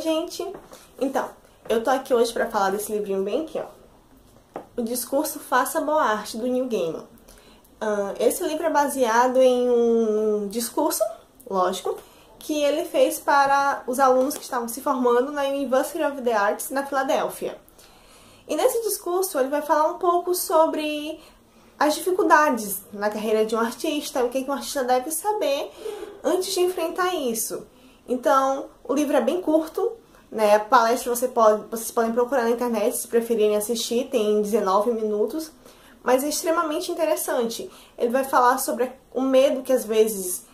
gente! Então, eu tô aqui hoje pra falar desse livrinho bem aqui, ó. O Discurso Faça Boa Arte, do Neil Gaiman. Esse livro é baseado em um discurso, lógico, que ele fez para os alunos que estavam se formando na University of the Arts, na Filadélfia. E nesse discurso ele vai falar um pouco sobre as dificuldades na carreira de um artista, o que um artista deve saber antes de enfrentar isso. Então, o livro é bem curto, né? A palestra vocês podem procurar na internet se preferirem assistir, tem 19 minutos, mas é extremamente interessante. Ele vai falar sobre o medo que às vezes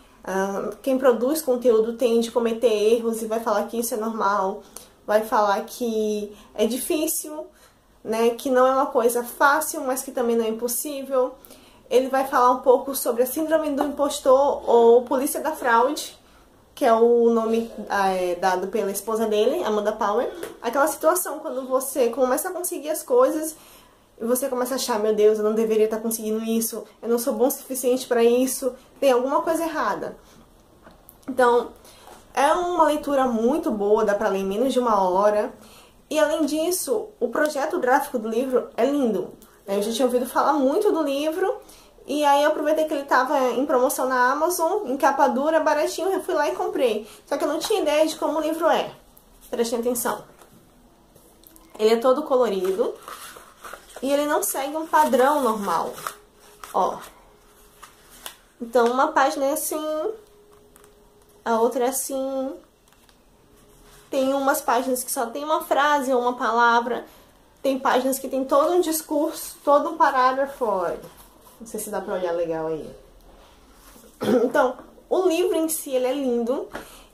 quem produz conteúdo tem de cometer erros e vai falar que isso é normal, vai falar que é difícil, né? Que não é uma coisa fácil, mas que também não é impossível. Ele vai falar um pouco sobre a síndrome do impostor ou polícia da fraude, que é o nome dado pela esposa dele, Amanda Palmer. Aquela situação quando você começa a conseguir as coisas e você começa a achar, meu Deus, eu não deveria estar conseguindo isso, eu não sou bom o suficiente para isso, tem alguma coisa errada. Então, é uma leitura muito boa, dá para ler em menos de 1 hora. E além disso, o projeto gráfico do livro é lindo. Eu já tinha ouvido falar muito do livro, e aí eu aproveitei que ele estava em promoção na Amazon, em capa dura, baratinho, eu fui lá e comprei. Só que eu não tinha ideia de como o livro é. Prestem atenção. Ele é todo colorido e ele não segue um padrão normal. Ó. Então, uma página é assim, a outra é assim. Tem umas páginas que só tem uma frase ou uma palavra. Tem páginas que tem todo um discurso, todo um parágrafo. Não sei se dá pra olhar legal aí. Então, o livro em si, ele é lindo.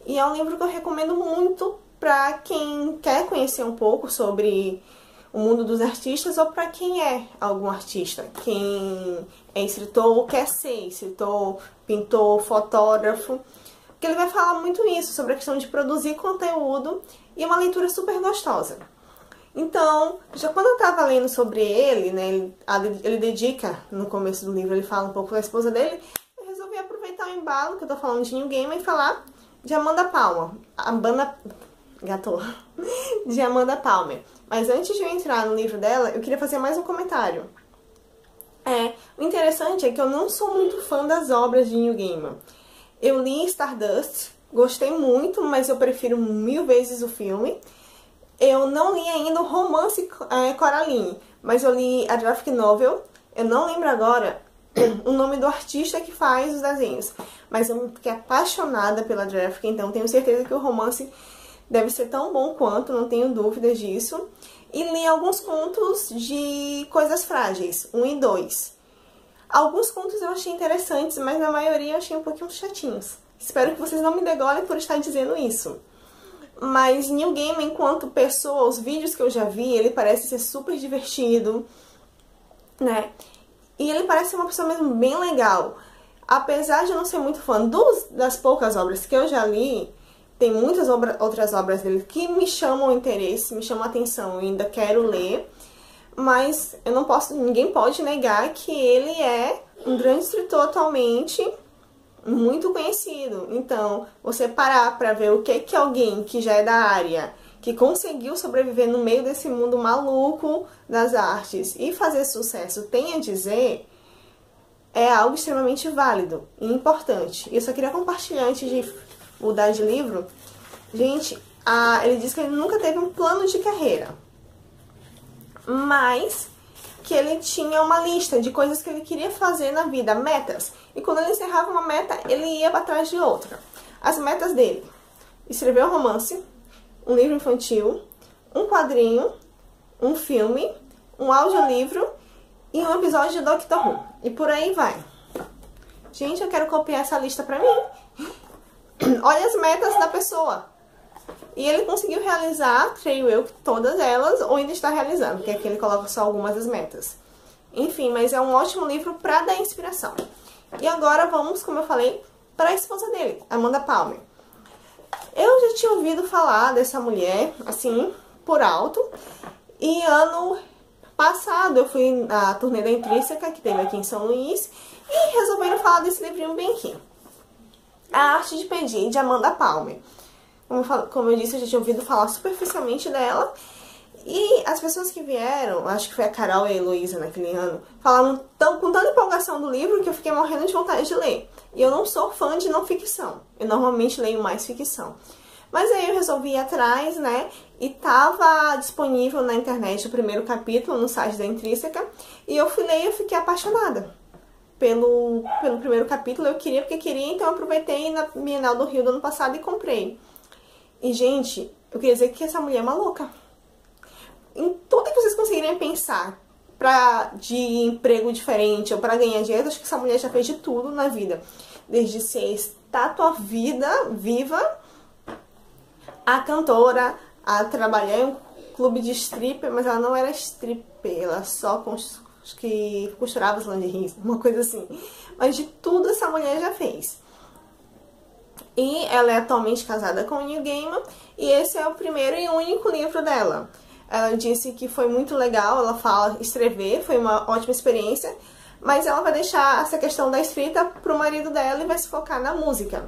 E é um livro que eu recomendo muito pra quem quer conhecer um pouco sobre o mundo dos artistas ou pra quem é algum artista. Quem é escritor ou quer ser escritor, pintor, fotógrafo. Porque ele vai falar muito isso, sobre a questão de produzir conteúdo, e é uma leitura super gostosa. Então, já quando eu tava lendo sobre ele, né, ele dedica, no começo do livro, ele fala um pouco da esposa dele, eu resolvi aproveitar o embalo, que eu tô falando de Neil Gaiman, e falar de Amanda Palmer. De Amanda Palmer. Mas antes de eu entrar no livro dela, eu queria fazer mais um comentário. O interessante é que eu não sou muito fã das obras de Neil Gaiman. Eu li Stardust, gostei muito, mas eu prefiro 1000 vezes o filme. Eu não li ainda o romance Coraline, mas eu li a graphic novel. Eu não lembro agora o nome do artista que faz os desenhos, mas eu fiquei apaixonada pela graphic, então tenho certeza que o romance deve ser tão bom quanto, não tenho dúvidas disso. E li alguns contos de Coisas Frágeis, 1 e 2. Alguns contos eu achei interessantes, mas na maioria eu achei um pouquinho chatinhos. Espero que vocês não me degolem por estar dizendo isso. Mas Neil Gaiman, enquanto pessoa, os vídeos que eu já vi, ele parece ser super divertido, né? E ele parece ser uma pessoa mesmo bem legal. Apesar de eu não ser muito fã das poucas obras que eu já li, tem muitas outras obras dele que me chamam o interesse, me chamam a atenção, eu ainda quero ler. Mas eu não posso, ninguém pode negar que ele é um grande escritor atualmente, muito conhecido. Então, você parar pra ver o que alguém que já é da área, que conseguiu sobreviver no meio desse mundo maluco das artes e fazer sucesso tem a dizer, é algo extremamente válido e importante. Eu só queria compartilhar antes de mudar de livro. Gente, ele diz que ele nunca teve um plano de carreira, mas que ele tinha uma lista de coisas que ele queria fazer na vida, metas. E quando ele encerrava uma meta, ele ia atrás de outra. As metas dele: escrever um romance, um livro infantil, um quadrinho, um filme, um audiolivro e um episódio de Doctor Who. E por aí vai. Gente, eu quero copiar essa lista pra mim. Olha as metas da pessoa. E ele conseguiu realizar, creio eu, todas elas, ou ainda está realizando, porque aqui ele coloca só algumas das metas. Enfim, mas é um ótimo livro para dar inspiração. E agora vamos, como eu falei, para a esposa dele, Amanda Palmer. Eu já tinha ouvido falar dessa mulher, assim, por alto. E ano passado eu fui na turnê da Intrínseca, que teve aqui em São Luís, e resolveram falar desse livrinho bem aqui. A Arte de Pedir, de Amanda Palmer. Como eu disse, eu já tinha ouvido falar superficialmente dela. E as pessoas que vieram, acho que foi a Carol e a Heloísa naquele ano, falaram com tanta empolgação do livro que eu fiquei morrendo de vontade de ler. E eu não sou fã de não ficção. Eu normalmente leio mais ficção. Mas aí eu resolvi ir atrás, né? E tava disponível na internet o primeiro capítulo no site da Intrínseca. E eu fui ler e eu fiquei apaixonada pelo primeiro capítulo. Eu queria porque queria, então eu aproveitei na Bienal do Rio do ano passado e comprei. E, gente, eu queria dizer que essa mulher é maluca. Em tudo que vocês conseguirem pensar de emprego diferente ou para ganhar dinheiro, acho que essa mulher já fez de tudo na vida. Desde ser estátua viva, a cantora, a trabalhar em um clube de stripper, mas ela não era stripper, ela só que costurava as lingeries, uma coisa assim. Mas de tudo essa mulher já fez. E ela é atualmente casada com o Neil Gaiman, e esse é o primeiro e único livro dela. Ela disse que foi muito legal, ela fala escrever, foi uma ótima experiência, mas ela vai deixar essa questão da escrita pro marido dela e vai se focar na música.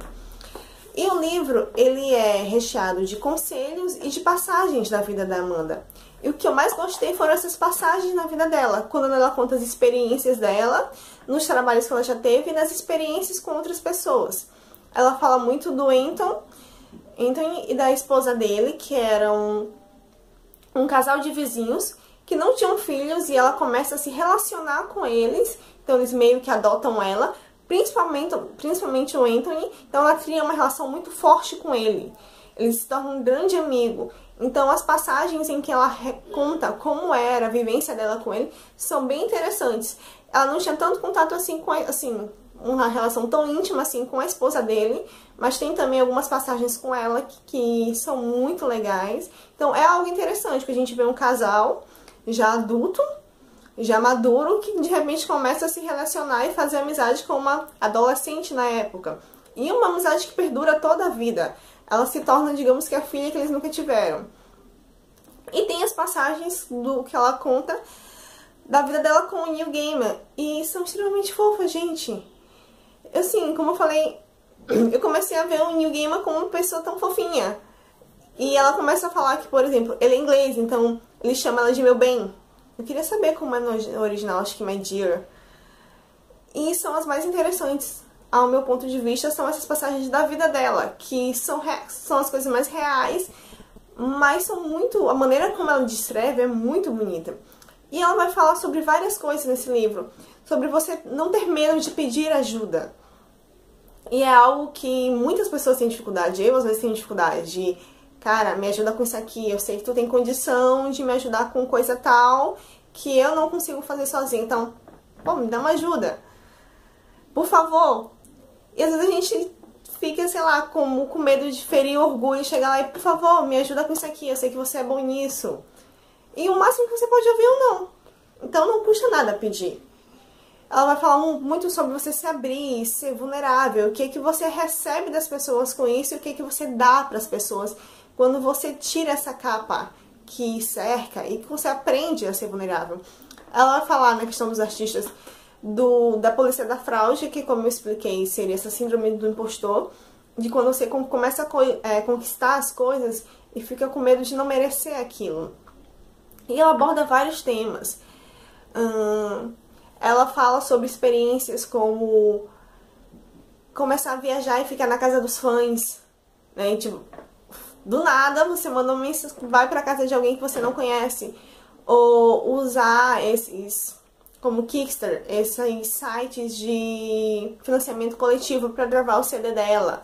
E o livro, ele é recheado de conselhos e de passagens da vida da Amanda. E o que eu mais gostei foram essas passagens na vida dela, quando ela conta as experiências dela, nos trabalhos que ela já teve e nas experiências com outras pessoas. Ela fala muito do Anthony e da esposa dele, que eram um casal de vizinhos que não tinham filhos, e ela começa a se relacionar com eles, então eles meio que adotam ela, principalmente o Anthony, então ela cria uma relação muito forte com ele, ele se torna um grande amigo. Então as passagens em que ela conta como era a vivência dela com ele são bem interessantes. Ela não tinha tanto contato assim com uma relação tão íntima assim com a esposa dele, mas tem também algumas passagens com ela que são muito legais. Então é algo interessante que a gente vê um casal já adulto, já maduro, que de repente começa a se relacionar e fazer amizade com uma adolescente na época. E uma amizade que perdura toda a vida. Ela se torna, digamos que a filha que eles nunca tiveram. E tem as passagens do que ela conta da vida dela com o Neil Gaiman. E são extremamente fofas, gente. Assim, como eu falei, eu comecei a ver o Neil Gaiman como uma pessoa tão fofinha. E ela começa a falar que, por exemplo, ele é inglês, então ele chama ela de meu bem. Eu queria saber como é no original, acho que my dear. E são as mais interessantes, ao meu ponto de vista, são essas passagens da vida dela, que são as coisas mais reais, mas são muito... A maneira como ela descreve é muito bonita. E ela vai falar sobre várias coisas nesse livro, sobre você não ter medo de pedir ajuda. E é algo que muitas pessoas têm dificuldade, eu às vezes tenho dificuldade de, cara, me ajuda com isso aqui, eu sei que tu tem condição de me ajudar com coisa tal, que eu não consigo fazer sozinha, então, pô, me dá uma ajuda, por favor. E às vezes a gente fica, sei lá, com medo de ferir o orgulho, chegar lá e, por favor, me ajuda com isso aqui, eu sei que você é bom nisso. E o máximo que você pode ouvir ou não. Então não custa nada pedir. Ela vai falar muito sobre você se abrir, ser vulnerável, o que é que você recebe das pessoas com isso e o que é que você dá para as pessoas quando você tira essa capa que cerca e que você aprende a ser vulnerável. Ela vai falar na questão dos artistas da polícia da fraude, que, como eu expliquei, seria essa síndrome do impostor, de quando você começa a conquistar as coisas e fica com medo de não merecer aquilo. E ela aborda vários temas. Ela fala sobre experiências como começar a viajar e ficar na casa dos fãs, né? Tipo, do nada você manda uma mensagem, vai pra casa de alguém que você não conhece, ou usar esses, como Kickstarter, esses sites de financiamento coletivo para gravar o CD dela,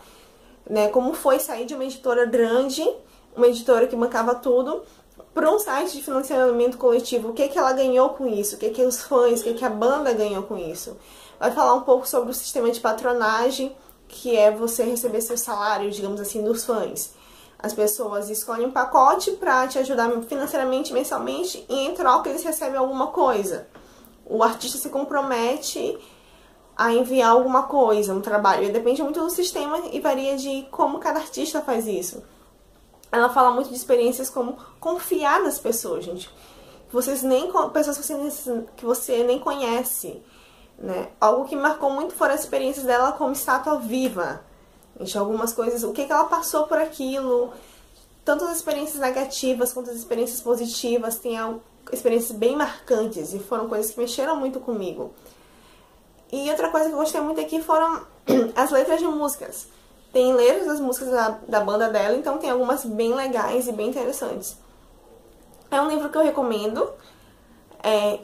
né? Como foi sair de uma editora grande, uma editora que bancava tudo, para um site de financiamento coletivo. O que que ela ganhou com isso? O que que os fãs, o que que a banda ganhou com isso? Vai falar um pouco sobre o sistema de patronagem, que é você receber seu salário, digamos assim, dos fãs. As pessoas escolhem um pacote para te ajudar financeiramente, mensalmente, e em troca eles recebem alguma coisa. O artista se compromete a enviar alguma coisa, um trabalho. E depende muito do sistema e varia de como cada artista faz isso. Ela fala muito de experiências como confiar nas pessoas, gente. Pessoas que você nem conhece, né? Algo que marcou muito foram as experiências dela como estátua viva, de algumas coisas, o que ela passou por aquilo, tanto as experiências negativas quanto as experiências positivas, tem experiências bem marcantes e foram coisas que mexeram muito comigo. E outra coisa que eu gostei muito aqui foram as letras de músicas. Tem letras das músicas da banda dela, então tem algumas bem legais e bem interessantes. É um livro que eu recomendo.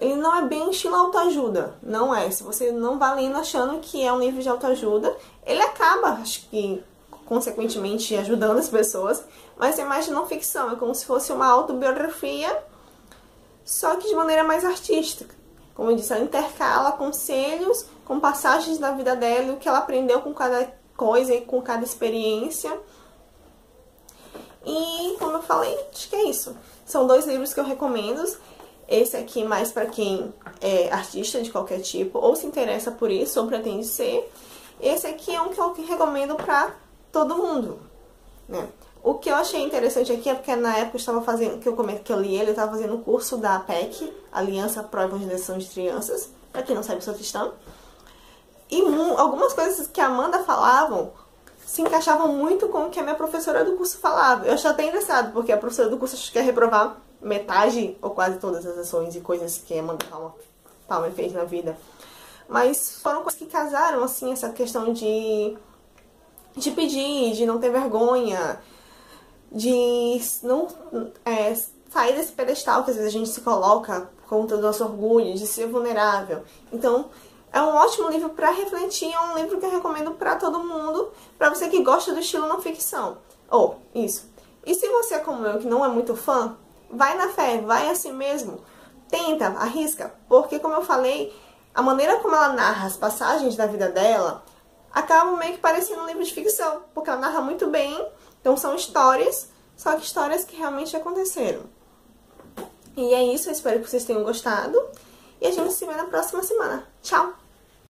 Ele não é bem estilo autoajuda, não é. Se você não vai lendo achando que é um livro de autoajuda, ele acaba, acho que, consequentemente, ajudando as pessoas, mas é mais de não ficção, é como se fosse uma autobiografia, só que de maneira mais artística. Como eu disse, ela intercala conselhos com passagens da vida dela e o que ela aprendeu com cada coisa e com cada experiência. E, como eu falei, acho que é isso. São 2 livros que eu recomendo. Esse aqui mais para quem é artista de qualquer tipo ou se interessa por isso ou pretende ser. Esse aqui é um que eu recomendo para todo mundo, né? O que eu achei interessante aqui é porque na época eu estava fazendo, que eu li ele, eu estava fazendo o curso da APEC, Aliança Pro Evangelização de Crianças, para quem não sabe, eu sou cristã. E algumas coisas que a Amanda falavam se encaixavam muito com o que a minha professora do curso falava. Eu achei até engraçado, porque a professora do curso acho que quer reprovar metade ou quase todas as ações e coisas que a Amanda Palmer fez na vida. Mas foram coisas que casaram, assim, essa questão de pedir, de não ter vergonha, de não sair desse pedestal que às vezes a gente se coloca contra o nosso orgulho, de ser vulnerável. Então, é um ótimo livro para refletir, é um livro que eu recomendo para todo mundo, para você que gosta do estilo não ficção. Isso. E se você é como eu, que não é muito fã, vai na fé, vai assim mesmo. Tenta, arrisca, porque como eu falei, a maneira como ela narra as passagens da vida dela acaba meio que parecendo um livro de ficção, porque ela narra muito bem. Então são histórias, só que histórias que realmente aconteceram. E é isso, eu espero que vocês tenham gostado. E a gente se vê na próxima semana. Tchau!